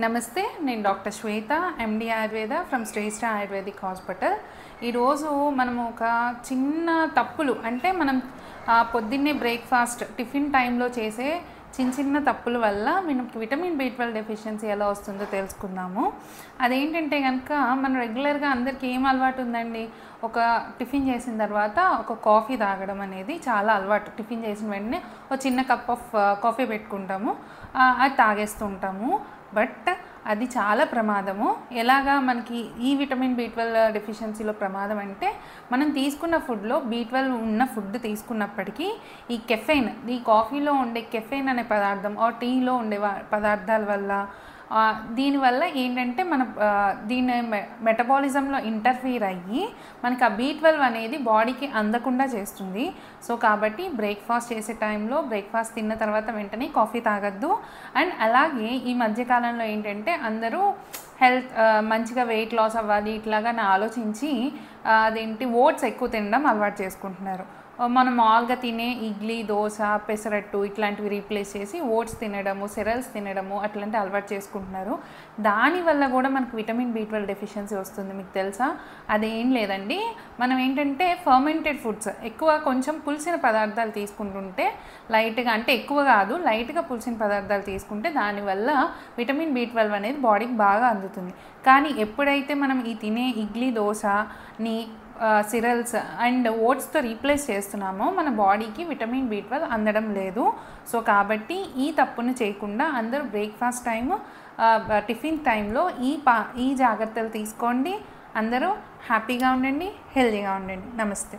నమస్తే, నేను doctor Shweta, MD Ayurveda from Shreshta Ayurvedic hospital. ఈరోజు మనము ఒక చిన్న తప్పులు అంటే మనం పొద్దున్నే బ్రేక్ఫాస్ట్ టిఫిన్ టైంలో చేసే చిన్న తప్పుల వల్ల మనకి విటమిన్ B12 డెఫిషియన్సీ ఎలా వస్తుందో తెలుసుకుందాము. అదేంటంటే కనుక మనం రెగ్యులర్గా అందరికీ ఏం అలవాటు ఉందండి, ఒక టిఫిన్ చేసిన తర్వాత ఒక కాఫీ తాగడం అనేది చాలా అలవాటు. టిఫిన్ చేసిన వెంటనే ఒక చిన్న కప్ ఆఫ్ కాఫీ పెట్టుకుంటాము, అది తాగేస్తూ ఉంటాము. బట్ అది చాలా ప్రమాదము. ఎలాగా మనకి ఈ విటమిన్ B12 డెఫిషియన్సీలో ప్రమాదం అంటే, మనం తీసుకున్న ఫుడ్లో B12 ఉన్న ఫుడ్ తీసుకున్నప్పటికీ ఈ కెఫెయిన్, ఈ కాఫీలో ఉండే కెఫెయిన్ అనే పదార్థం టీలో ఉండే పదార్థాల వల్ల దీనివల్ల ఏంటంటే దీని మెటబాలిజంలో ఇంటర్ఫీర్ అయ్యి మనకి ఆ B12 అనేది బాడీకి అందకుండా చేస్తుంది. సో కాబట్టి బ్రేక్ఫాస్ట్ చేసే టైంలో బ్రేక్ఫాస్ట్ తిన్న తర్వాత వెంటనే కాఫీ తాగొద్దు. అండ్ అలాగే ఈ మధ్యకాలంలో ఏంటంటే అందరూ మంచిగా వెయిట్ లాస్ అవ్వాలి ఇట్లాగా ఆలోచించి అదేంటి ఓట్స్ ఎక్కువ తినడం అలవాటు చేసుకుంటున్నారు. మనం మామూలుగా తినే ఇడ్లీ, దోశ, పెసరట్టు ఇట్లాంటివి రీప్లేస్ చేసి ఓట్స్ తినడము, సెరల్స్ తినడము అట్లాంటి అలవాటు చేసుకుంటున్నారు. దానివల్ల కూడా మనకు విటమిన్ B12 డెఫిషియన్సీ వస్తుంది. మీకు తెలుసా? అదేం లేదండి, మనం ఏంటంటే ఫర్మెంటెడ్ ఫుడ్స్ ఎక్కువ కొంచెం పులిసిన పదార్థాలు తీసుకుంటుంటే లైట్గా, అంటే ఎక్కువ కాదు, లైట్గా పులిసిన పదార్థాలు తీసుకుంటే దానివల్ల విటమిన్ B12 అనేది బాడీకి బాగా అందుతుంది. కానీ ఎప్పుడైతే మనం ఈ తినే ఇడ్లీ, దోశని సిరల్స్ అండ్ ఓట్స్తో రీప్లేస్ చేస్తున్నామో మన బాడీకి విటమిన్ B12 అందడం లేదు. సో కాబట్టి ఈ తప్పును చేయకుండా అందరూ బ్రేక్ఫాస్ట్ టైము, టిఫిన్ టైంలో ఈ జాగ్రత్తలు తీసుకోండి. అందరూ హ్యాపీగా ఉండండి, హెల్తీగా ఉండండి. నమస్తే.